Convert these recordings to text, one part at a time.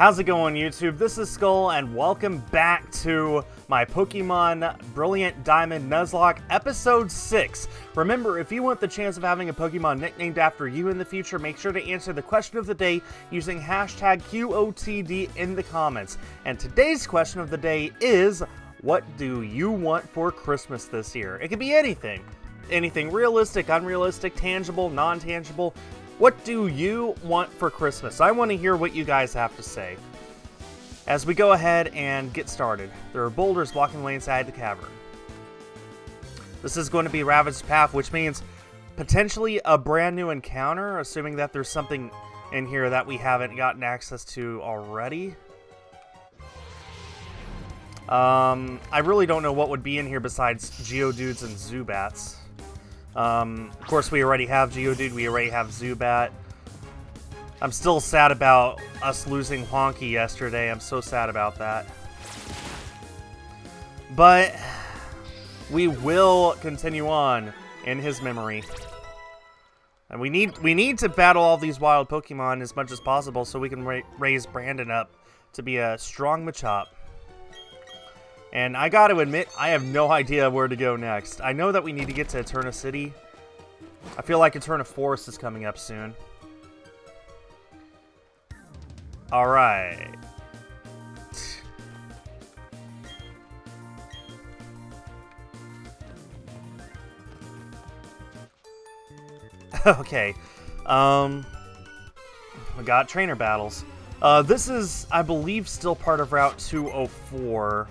How's it going, YouTube? This is Skul, and welcome back to my Pokemon Brilliant Diamond Nuzlocke Episode 6. Remember, if you want the chance of having a Pokemon nicknamed after you in the future, make sure to answer the question of the day using hashtag QOTD in the comments. And today's question of the day is, what do you want for Christmas this year? It could be anything. Anything realistic, unrealistic, tangible, non-tangible. What do you want for Christmas? I want to hear what you guys have to say. As we go ahead and get started, there are boulders blocking the way inside the cavern. This is going to be Ravaged Path, which means potentially a brand new encounter, assuming that there's something in here that we haven't gotten access to already. I really don't know what would be in here besides Geodudes and Zubats. Of course, we already have Geodude, we already have Zubat. I'm still sad about us losing Honky yesterday. I'm so sad about that. But we will continue on in his memory. And we need to battle all these wild Pokemon as much as possible so we can raise Brandon up to be a strong Machop. And I gotta admit, I have no idea where to go next. I know that we need to get to Eterna City. I feel like Eterna Forest is coming up soon. Alright. Okay. We got trainer battles. This is, I believe, still part of Route 204.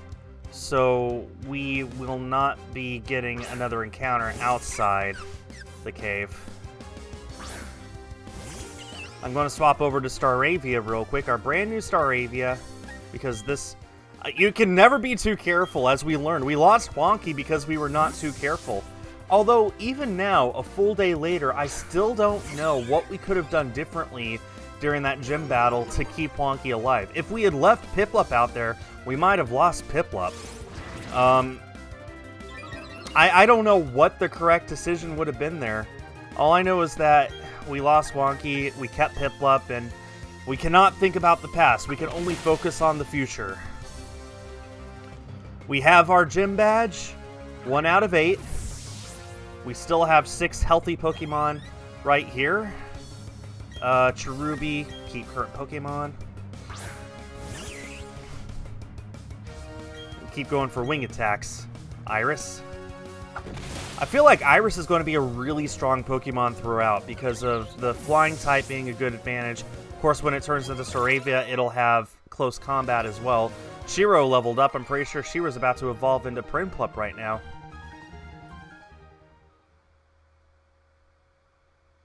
So we will not be getting another encounter outside the cave. I'm going to swap over to Staravia real quick, our brand new Staravia, because this... you can never be too careful, as we learned. We lost Wonky because we were not too careful. Although, even now, a full day later, I still don't know what we could have done differently during that gym battle to keep Wonky alive. If we had left Piplup out there, we might have lost Piplup. I don't know what the correct decision would have been there. All I know is that we lost Wonky, we kept Piplup, and we cannot think about the past. We can only focus on the future. We have our gym badge, 1 out of 8. We still have 6 healthy Pokemon right here. Cherubi, keep current Pokemon. Keep going for wing attacks. Iris. I feel like Iris is going to be a really strong Pokemon throughout because of the flying type being a good advantage. Of course, when it turns into Staravia, it'll have close combat as well. Shiro leveled up. I'm pretty sure Shiro's about to evolve into Prinplup right now.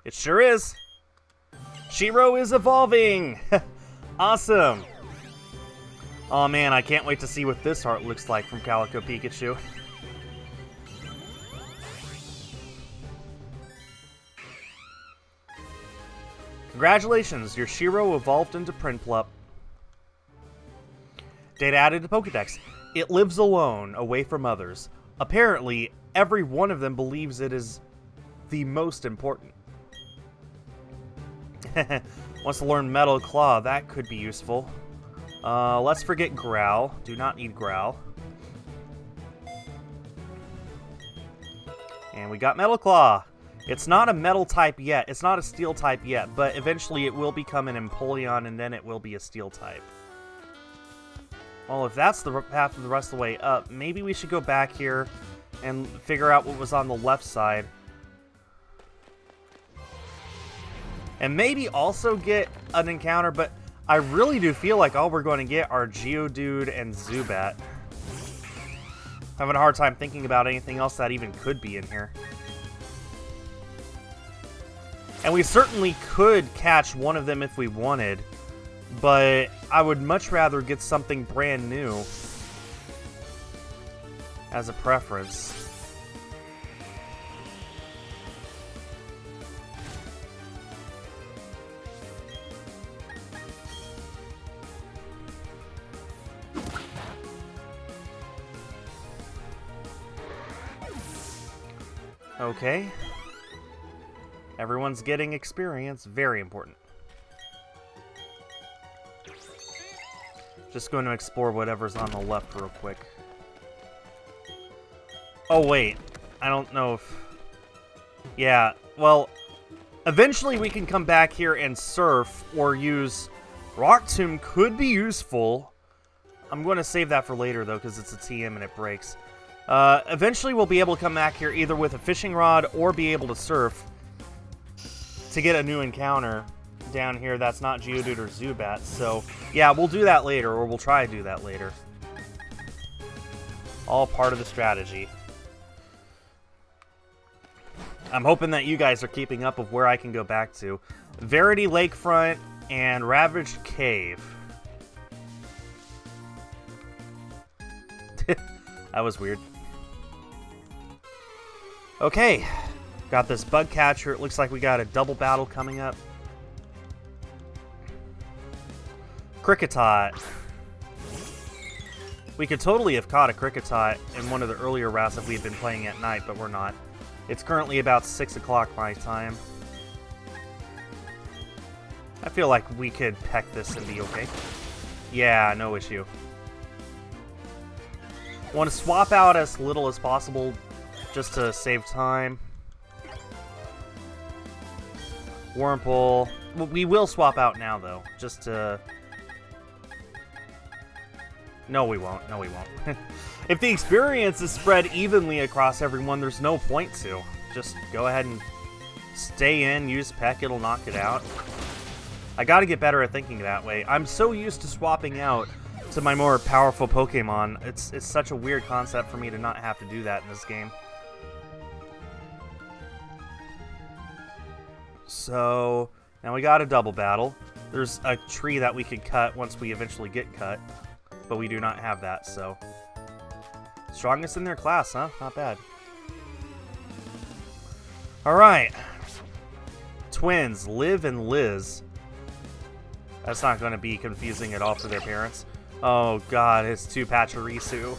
It sure is. Shiro is evolving! Awesome! Oh man, I can't wait to see what this art looks like from Calico Pikachu. Congratulations, your Shiro evolved into Prinplup. Data added to Pokedex. It lives alone, away from others. Apparently, every one of them believes it is the most important. Wants to learn Metal Claw, that could be useful. Let's forget Growl. Do not need Growl. And we got Metal Claw. It's not a metal type yet. It's not a steel type yet, but eventually it will become an Empoleon, and then it will be a steel type. Well, if that's the path of the rest of the way up, maybe we should go back here and figure out what was on the left side. And maybe also get an encounter, but I really do feel like all we're going to get are Geodude and Zubat. Having a hard time thinking about anything else that even could be in here. And we certainly could catch one of them if we wanted, but I would much rather get something brand new as a preference. Okay. Everyone's getting experience. Very important. Just going to explore whatever's on the left real quick. Oh, wait. I don't know if... Yeah, well, eventually we can come back here and surf or use... Rock Tomb could be useful. I'm going to save that for later, though, because it's a TM and it breaks. Eventually we'll be able to come back here either with a fishing rod or be able to surf to get a new encounter down here that's not Geodude or Zubat. So, yeah, we'll do that later, or we'll try to do that later. All part of the strategy. I'm hoping that you guys are keeping up of where I can go back to. Verity Lakefront and Ravaged Cave. That was weird. Okay. Got this bug catcher. It looks like we got a double battle coming up. Kricketot. We could totally have caught a Kricketot in one of the earlier routes if we had been playing at night, but we're not. It's currently about 6 o'clock my time. I feel like we could peck this and be okay. Yeah, no issue. Want to swap out as little as possible just to save time. Wurmple. We will swap out now, though, just to... No, we won't. No, we won't. If the experience is spread evenly across everyone, there's no point to. Just go ahead and stay in, use Peck, it'll knock it out. I gotta get better at thinking that way. I'm so used to swapping out to my more powerful Pokemon. It's such a weird concept for me to not have to do that in this game. So, now we got a double battle. There's a tree that we could cut once we eventually get cut, but we do not have that, so... Strongest in their class, huh? Not bad. Alright. Twins, Liv and Liz. That's not going to be confusing at all for their parents. Oh god, it's two Pachirisu.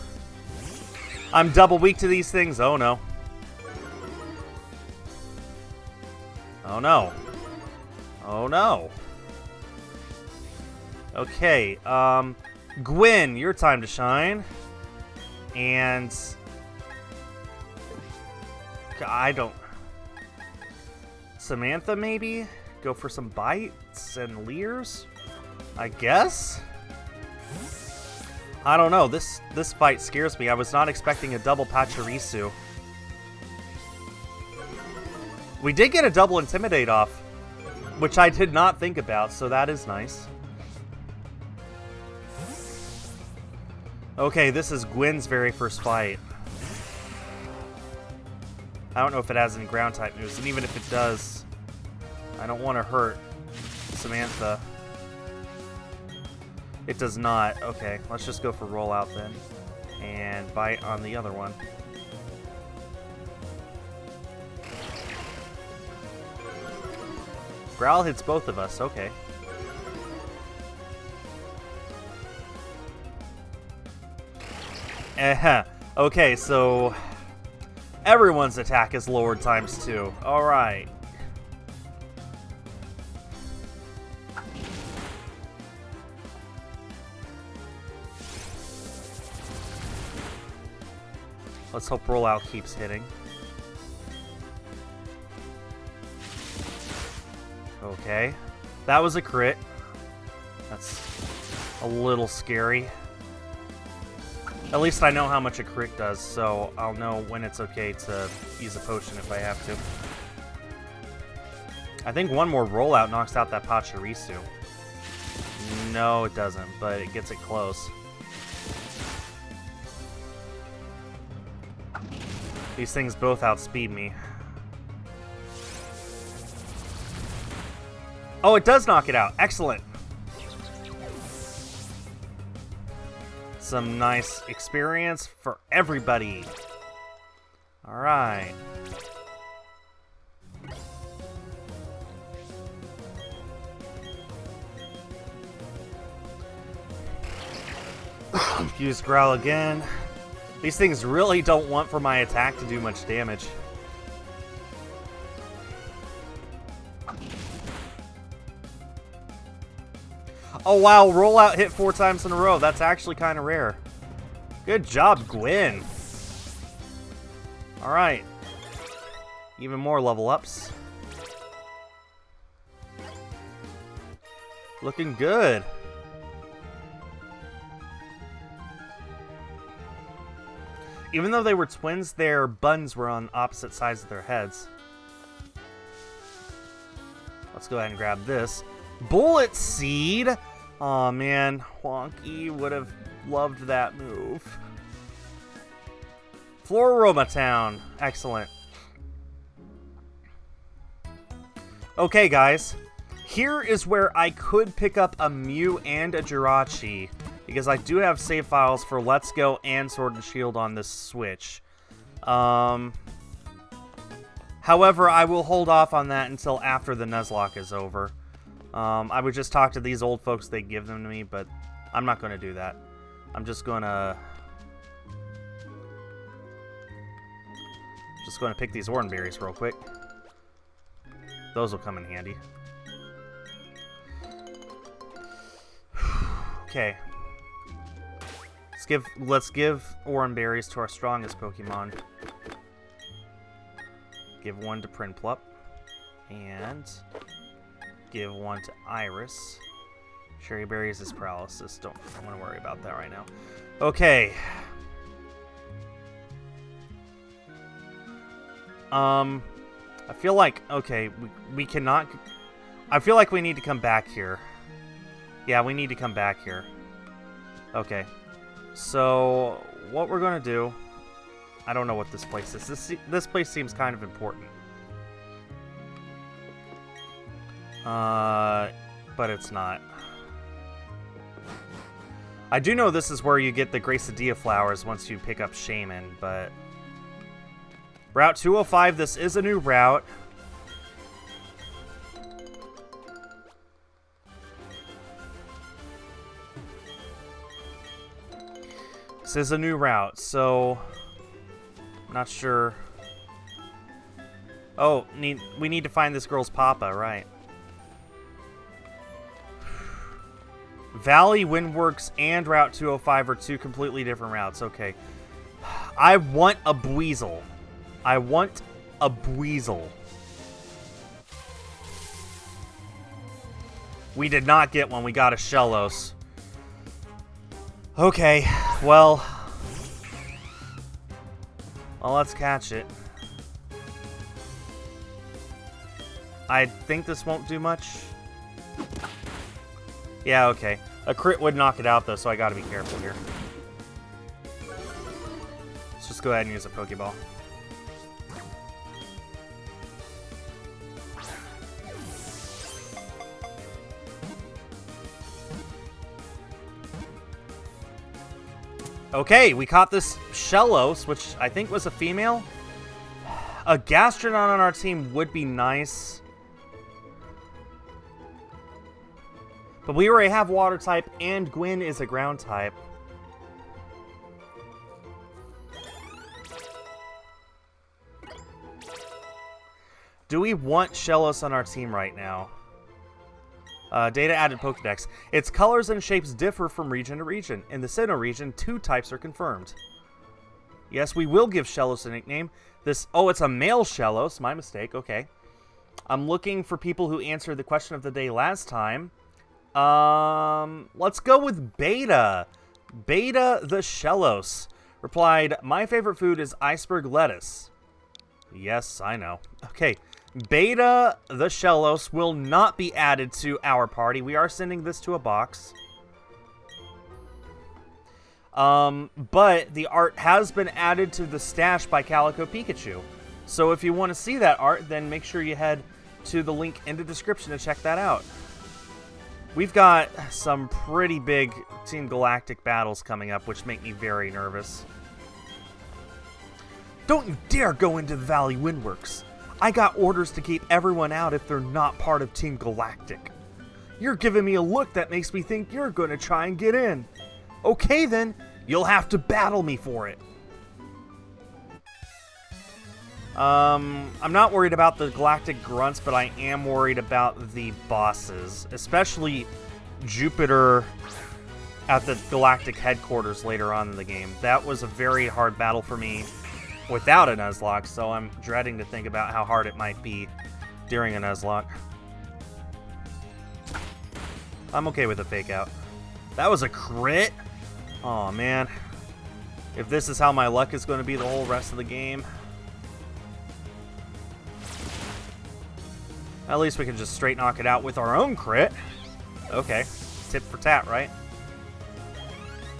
I'm double weak to these things. Oh no. Oh no. Oh no. Okay, Gwen, your time to shine. And... I don't... Samantha, maybe? Go for some bites and leers? I guess? I don't know. This fight scares me. I was not expecting a double Pachirisu. We did get a double Intimidate off, which I did not think about, so that is nice. Okay, this is Gwen's very first fight. I don't know if it has any ground-type moves, and even if it does, I don't want to hurt Samantha. It does not. Okay, let's just go for rollout then. And bite on the other one. Growl hits both of us. Okay. Okay, so everyone's attack is lowered ×2. Alright. Let's hope rollout keeps hitting. Okay. That was a crit. That's a little scary. At least I know how much a crit does, so I'll know when it's okay to use a potion if I have to. I think one more rollout knocks out that Pachirisu. No, it doesn't, but it gets it close. These things both outspeed me. Oh, it does knock it out. Excellent. Some nice experience for everybody. All right. Use Growl again. These things really don't want for my attack to do much damage. Oh, wow. Rollout hit 4 times in a row. That's actually kind of rare. Good job, Gwen. All right. Even more level ups. Looking good. Even though they were twins, their buns were on opposite sides of their heads. Let's go ahead and grab this. Bullet Seed! Aw, man. Wonky would have loved that move. Floroma Town. Excellent. Okay, guys. Here is where I could pick up a Mew and a Jirachi, because I do have save files for Let's Go and Sword and Shield on this Switch. However, I will hold off on that until after the Nuzlocke is over. I would just talk to these old folks, they'd give them to me, but I'm not going to do that. I'm just going to pick these orange berries real quick. Those will come in handy. Okay. Let's give orange berries to our strongest Pokemon. Give one to Prinplup. And give one to Iris. Cherry berries is paralysis. Don't want to worry about that right now. Okay. I feel like, okay, we cannot, I feel like we need to come back here. Yeah, we need to come back here. Okay. So, what we're going to do, I don't know what this place is. This place seems kind of important. But it's not. I do know this is where you get the Gracidia flowers once you pick up Shaman, but... Route 205, this is a new route. This is a new route, so... I'm not sure... Oh, we need to find this girl's papa, right. Valley, Windworks, and Route 205 are two completely different routes. Okay. I want a Buizel. I want a Buizel. We did not get one. We got a Shellos. Okay. Well, let's catch it. I think this won't do much. Yeah, okay. A crit would knock it out, though, so I gotta be careful here. Let's just go ahead and use a Pokeball. Okay, we caught this Shellos, which I think was a female. A Gastrodon on our team would be nice. But we already have Water type, and Gwen is a Ground type. Do we want Shellos on our team right now? Data added Pokedex. Its colors and shapes differ from region to region. In the Sinnoh region, 2 types are confirmed. Yes, we will give Shellos a nickname. Oh, it's a male Shellos. My mistake. Okay. I'm looking for people who answered the question of the day last time. Let's go with Beta. Beta the Shellos replied, "My favorite food is iceberg lettuce." Yes, I know. Okay. Beta the Shellos will not be added to our party. We are sending this to a box. But the art has been added to the stash by Calico Pikachu. So if you want to see that art, then make sure you head to the link in the description to check that out. We've got some pretty big Team Galactic battles coming up, which make me very nervous. Don't you dare go into the Valley Windworks. I got orders to keep everyone out if they're not part of Team Galactic. You're giving me a look that makes me think you're going to try and get in. Okay then, you'll have to battle me for it. I'm not worried about the Galactic Grunts, but I am worried about the bosses. Especially Jupiter at the Galactic headquarters later on in the game. That was a very hard battle for me without a Nuzlocke, so I'm dreading to think about how hard it might be during a Nuzlocke. I'm okay with a fake out. That was a crit? Oh man. If this is how my luck is going to be the whole rest of the game. At least we can just straight knock it out with our own crit. Okay. Tit for tat, right?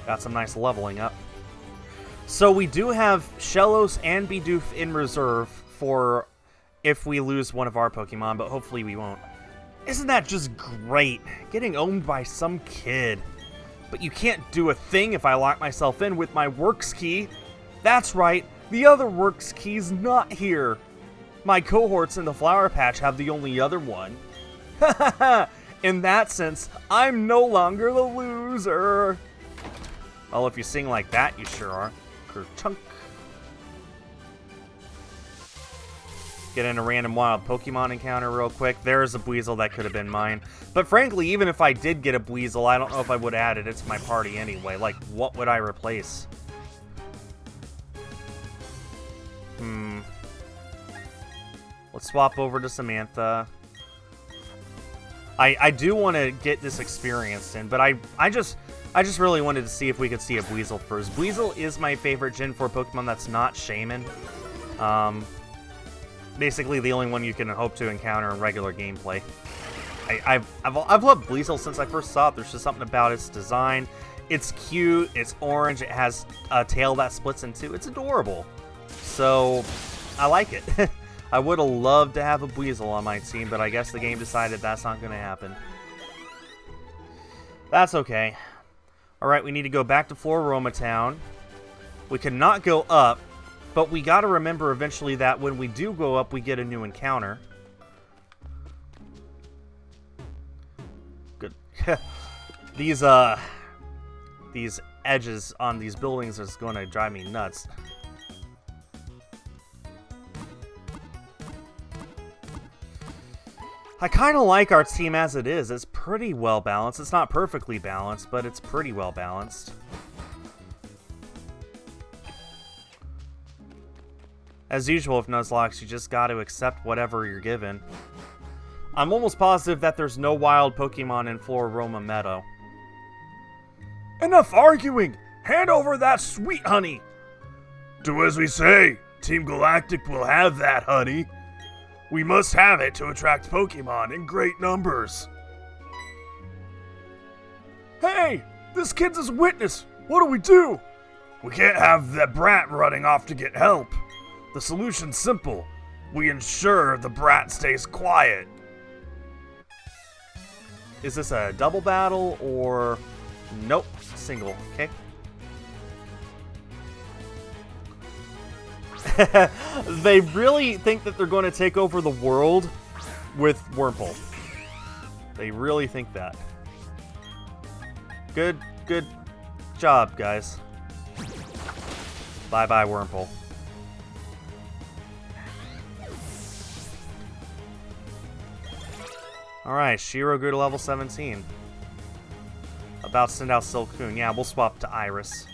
Got some nice leveling up. So we do have Shellos and Bidoof in reserve for if we lose one of our Pokemon, but hopefully we won't. Isn't that just great? Getting owned by some kid. But you can't do a thing if I lock myself in with my Works key. That's right, the other Works key's not here. My cohorts in the Flower Patch have the only other one. In that sense, I'm no longer the loser. Well, if you sing like that, you sure are. Kerchunk. Get in a random wild Pokemon encounter real quick. There's a Buizel that could have been mine. But frankly, even if I did get a Buizel, I don't know if I would have added it to my party anyway. Like, what would I replace? Let's swap over to Samantha. I do want to get this experience in, but I just really wanted to see if we could see a Buizel first. Buizel is my favorite Gen 4 Pokemon that's not Shaman. Basically the only one you can hope to encounter in regular gameplay. I've loved Buizel since I first saw it. There's just something about its design. It's cute, it's orange, it has a tail that splits in two. It's adorable. So, I like it. I would have loved to have a Buizel on my team, but I guess the game decided that's not going to happen. That's okay. Alright, we need to go back to Floroma Town. We cannot go up, but we got to remember eventually that when we do go up, we get a new encounter. Good. These edges on these buildings is going to drive me nuts. I kind of like our team as it is. It's pretty well balanced. It's not perfectly balanced, but it's pretty well balanced. As usual with Nuzlocke, you just got to accept whatever you're given. I'm almost positive that there's no wild Pokemon in Floroma Meadow. Enough arguing! Hand over that sweet honey! Do as we say. Team Galactic will have that honey. We must have it to attract Pokemon in great numbers. Hey! This kid's his witness! What do we do? We can't have the brat running off to get help. The solution's simple. We ensure the brat stays quiet. Is this a double battle or... Nope, single, okay? They really think that they're going to take over the world with Wurmple. They really think that. Good job, guys. Bye-bye, Wurmple. Alright, Shiro grew to level 17. About to send out Silcoon. Yeah, we'll swap to Iris.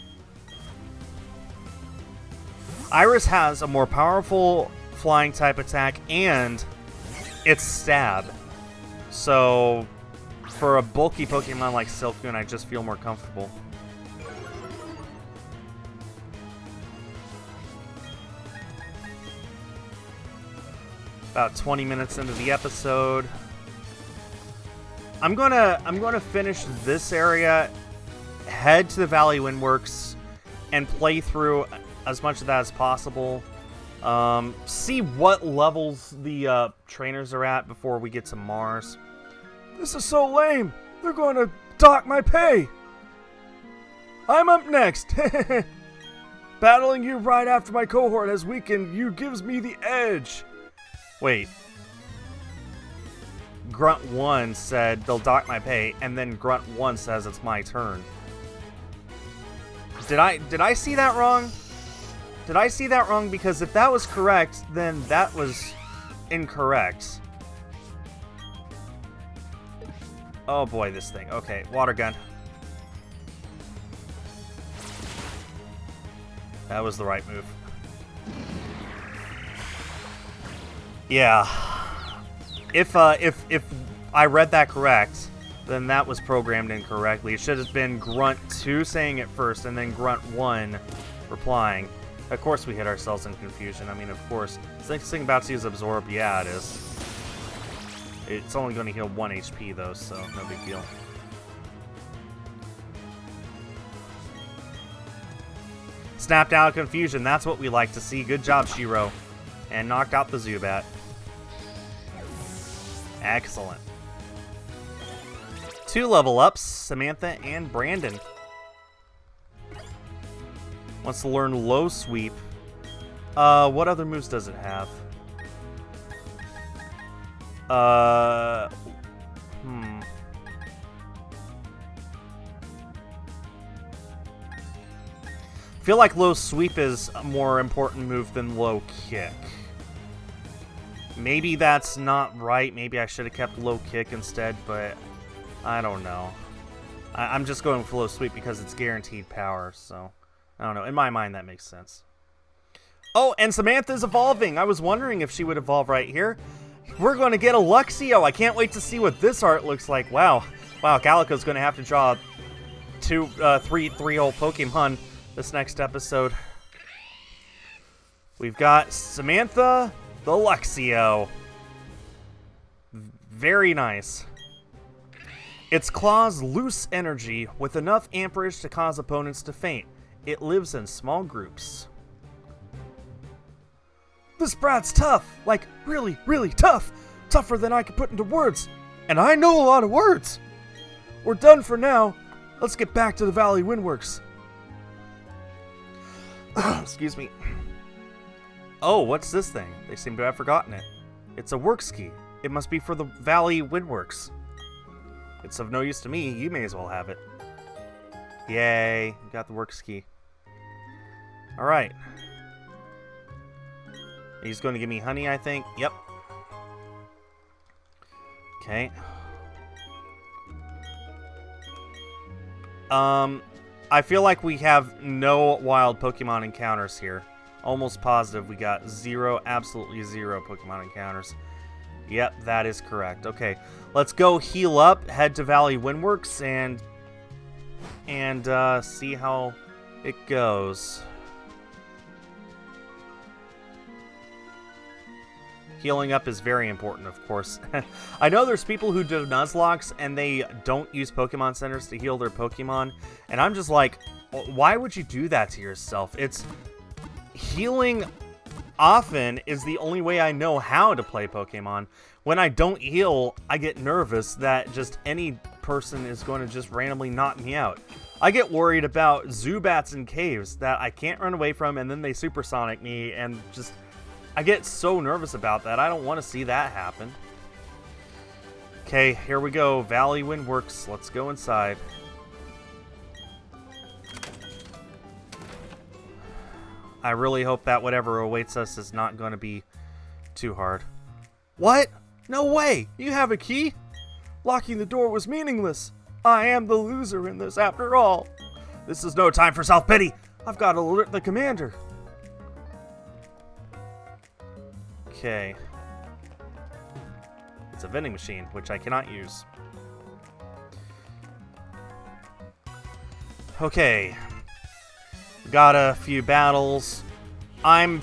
Iris has a more powerful flying type attack and it's stab. So for a bulky Pokemon like Silcoon, I just feel more comfortable. About 20 minutes into the episode. I'm gonna finish this area, head to the Valley Windworks, and play through as much of that as possible. See what levels the trainers are at before we get to Mars. This is so lame. They're going to dock my pay. I'm up next. Battling you right after my cohort has weakened you gives me the edge. Wait. Grunt 1 said they'll dock my pay, and then Grunt 1 says it's my turn. Did I see that wrong? Did I see that wrong? Because if that was correct, then that was incorrect. Oh boy, this thing. Okay, water gun. That was the right move. Yeah. If I read that correct, then that was programmed incorrectly. It should have been Grunt 2 saying it first, and then Grunt 1 replying. Of course we hit ourselves in confusion. I mean, of course. The next thing about to use Absorb, yeah, it is. It's only going to heal 1 HP, though, so no big deal. Snapped out of confusion. That's what we like to see. Good job, Shiro. And knocked out the Zubat. Excellent. 2 level ups, Samantha and Brandon. Wants to learn Low Sweep. What other moves does it have? I feel like Low Sweep is a more important move than Low Kick. Maybe that's not right. Maybe I should have kept Low Kick instead, but I don't know. I'm just going with Low Sweep because it's guaranteed power, so I don't know. In my mind, that makes sense. Oh, and Samantha's evolving. I was wondering if she would evolve right here. We're going to get a Luxio. I can't wait to see what this art looks like. Wow. Wow, Calico's going to have to draw three old Pokemon this next episode. We've got Samantha the Luxio. Very nice. Its claws loose energy with enough amperage to cause opponents to faint. It lives in small groups. This brat's tough. Like, really, really tough. Tougher than I could put into words. And I know a lot of words. We're done for now. Let's get back to the Valley Windworks. Excuse me. Oh, what's this thing? They seem to have forgotten it. It's a works key. It must be for the Valley Windworks. It's of no use to me. You may as well have it. Yay. Got the works key. Alright. He's going to give me honey, I think. Yep. Okay. I feel like we have no wild Pokemon encounters here. Almost positive we got zero, absolutely zero Pokemon encounters. Yep, that is correct. Okay, let's go heal up, head to Valley Windworks, and see how it goes. Healing up is very important, of course. I know there's people who do Nuzlocks and they don't use Pokemon Centers to heal their Pokemon, and I'm just like, why would you do that to yourself? It's healing often is the only way I know how to play Pokemon. When I don't heal, I get nervous that just any person is going to just randomly knock me out. I get worried about Zubats in caves that I can't run away from, and then they supersonic me, and just I get so nervous about that. I don't want to see that happen. Okay, here we go. Valley Windworks. Let's go inside. I really hope that whatever awaits us is not going to be too hard. What? No way! You have a key? Locking the door was meaningless. I am the loser in this after all. This is no time for self-pity. I've got to alert the commander. Okay. It's a vending machine, which I cannot use. Okay. Got a few battles. I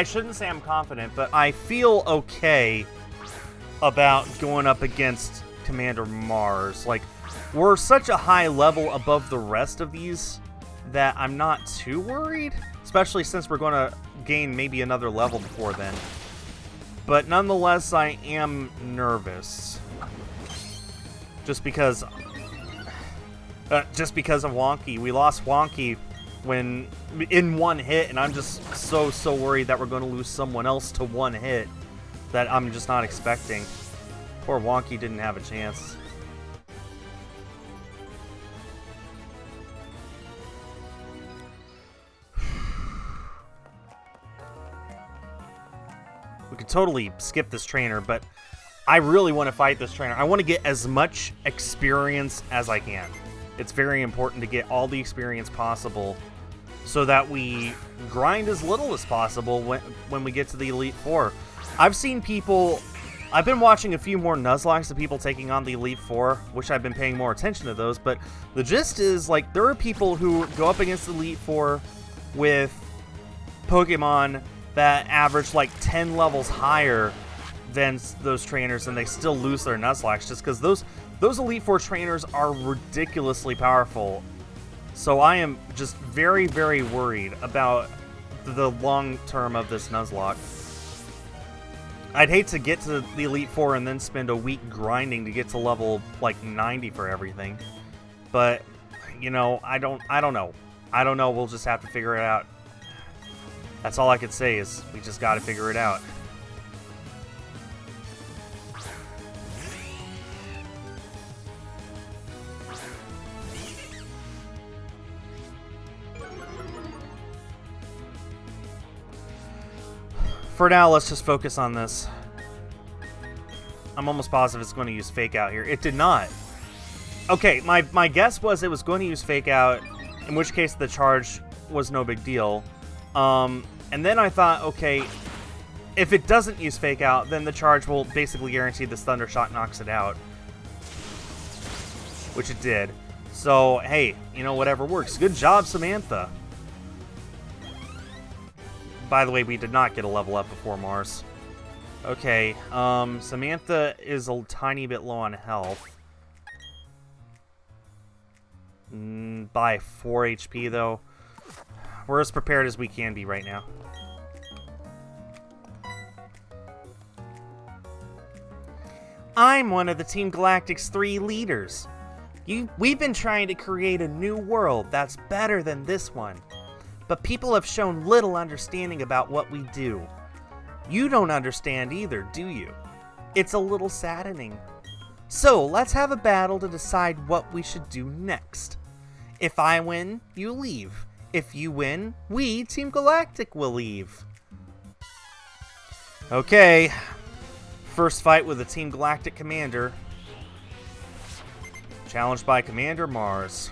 shouldn't say I'm confident, but I feel okay about going up against Commander Mars. Like, we're such a high level above the rest of these that I'm not too worried, especially since we're going to gain maybe another level before then. But nonetheless, I am nervous. Just because of Wonky. We lost Wonky when in one hit, and I'm just so worried that we're going to lose someone else to one hit that I'm just not expecting. Poor Wonky didn't have a chance. We could totally skip this trainer, but I really want to fight this trainer. I want to get as much experience as I can. It's very important to get all the experience possible so that we grind as little as possible when we get to the Elite Four. I've seen people... I've been watching a few more Nuzlockes of people taking on the Elite Four, which I've been paying more attention to those, but the gist is, like, there are people who go up against the Elite Four with Pokemon that average, like, 10 levels higher than those trainers, and they still lose their Nuzlocke just because those Elite Four trainers are ridiculously powerful. So I am just very, very worried about the long term of this Nuzlocke. I'd hate to get to the Elite Four and then spend a week grinding to get to level like 90 for everything. But you know, I don't know. I don't know. We'll just have to figure it out. That's all I could say is we just got to figure it out. For now, let's just focus on this. I'm almost positive it's going to use Fake Out here. It did not. Okay, my guess was it was going to use Fake Out, in which case the charge was no big deal. And then I thought, okay, if it doesn't use Fake Out, then the charge will basically guarantee this Thunder Shot knocks it out. Which it did. So, hey, you know, whatever works. Good job, Samantha. By the way, we did not get a level up before Mars. Okay, Samantha is a tiny bit low on health. By 4 HP, though. We're as prepared as we can be right now. I'm one of the Team Galactic's 3 leaders. We've been trying to create a new world that's better than this one. But people have shown little understanding about what we do. You don't understand either, do you? It's a little saddening. So, let's have a battle to decide what we should do next. If I win, you leave. If you win, we, Team Galactic, will leave. Okay. First fight with the Team Galactic commander. Challenged by Commander Mars.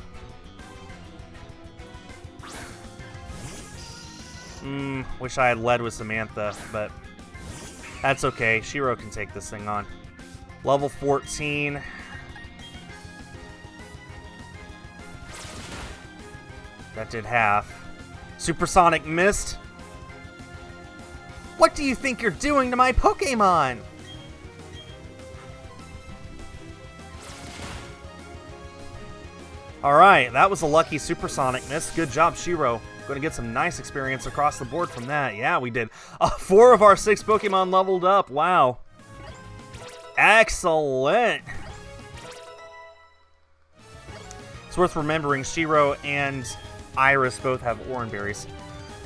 Wish I had led with Samantha, but that's okay. Shiro can take this thing on. Level 14. That did half. Supersonic Mist. What do you think you're doing to my Pokemon? Alright, that was a lucky Supersonic Mist. Good job, Shiro. Going to get some nice experience across the board from that. Yeah, we did. 4 of our 6 Pokemon leveled up. Wow. Excellent. It's worth remembering Shiro and Iris both have Oran Berries.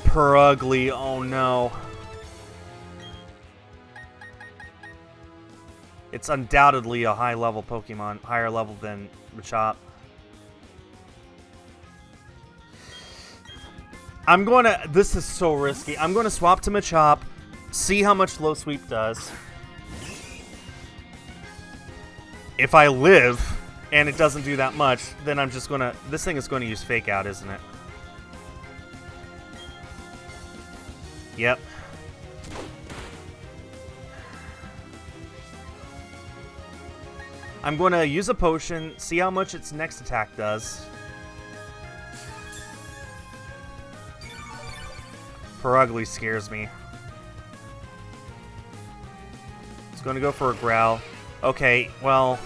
Purugly, oh no. It's undoubtedly a high-level Pokemon. Higher level than Machop. This is so risky. I'm going to swap to Machop, see how much Low Sweep does. If I live, and it doesn't do that much, then I'm just going to... This thing is going to use Fake Out, isn't it? Yep. I'm going to use a potion, see how much its next attack does. Purugly scares me. It's going to go for a Growl. Okay, well,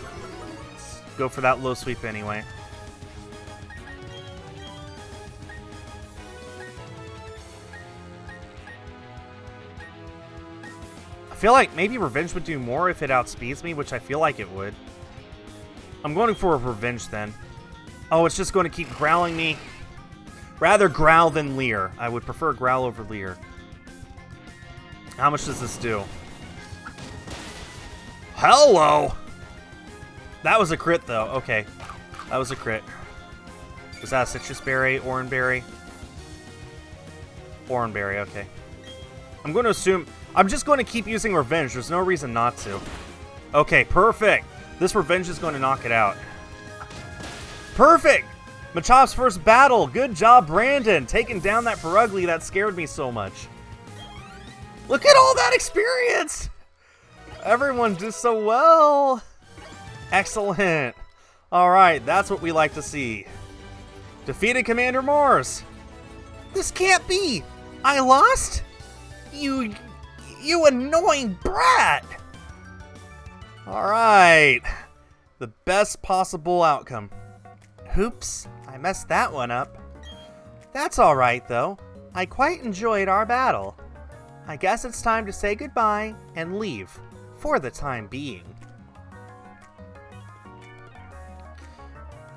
let's go for that Low Sweep anyway. I feel like maybe Revenge would do more if it outspeeds me, which I feel like it would. I'm going for a Revenge then. Oh, it's just going to keep growling me. Rather Growl than Leer. I would prefer Growl over Leer. How much does this do? Hello! That was a crit, though. Okay. That was a crit. Was that a Citrus Berry? Oran Berry? Oran Berry, okay. I'm going to assume... I'm just going to keep using Revenge. There's no reason not to. Okay, perfect. This revenge is going to knock it out. Perfect! Machopp's first battle. Good job, Brandon. Taking down that Perugly that scared me so much. Look at all that experience! Everyone did so well. Excellent. Alright, that's what we like to see. Defeated Commander Mars. This can't be. I lost? You annoying brat. Alright. The best possible outcome. Oops, I messed that one up. That's alright though. I quite enjoyed our battle. I guess it's time to say goodbye and leave, for the time being.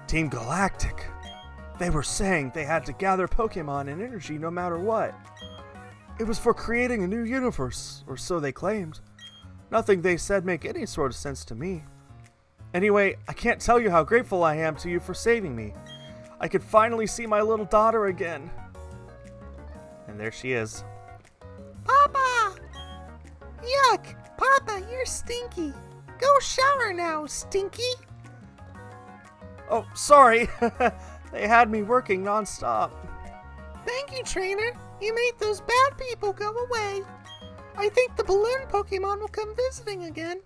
Team Galactic. They were saying they had to gather Pokemon and energy no matter what. It was for creating a new universe, or so they claimed. Nothing they said make any sort of sense to me. Anyway, I can't tell you how grateful I am to you for saving me. I could finally see my little daughter again. And there she is. Papa! Yuck! Papa, you're stinky. Go shower now, Stinky. Oh, sorry. They had me working non-stop. Thank you, Trainer. You made those bad people go away. I think the balloon Pokemon will come visiting again.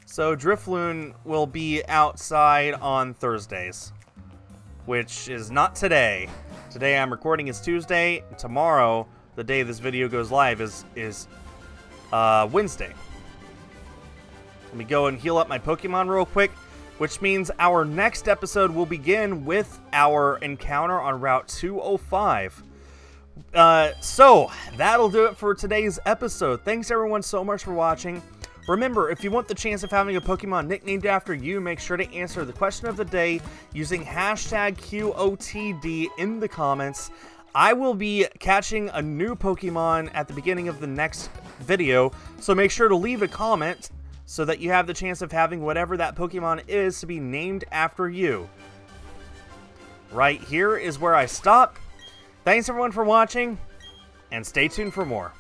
So Drifloon will be outside on Thursdays, which is not today. Today I'm recording is Tuesday. Tomorrow, the day this video goes live, is Wednesday. Let me go and heal up my Pokemon real quick, which means our next episode will begin with our encounter on Route 205. So that'll do it for today's episode. Thanks everyone so much for watching. Remember, if you want the chance of having a Pokemon nicknamed after you, make sure to answer the question of the day using hashtag QOTD in the comments. I will be catching a new Pokemon at the beginning of the next video, so make sure to leave a comment so that you have the chance of having whatever that Pokemon is to be named after you. Right here is where I stop. Thanks everyone for watching, and stay tuned for more.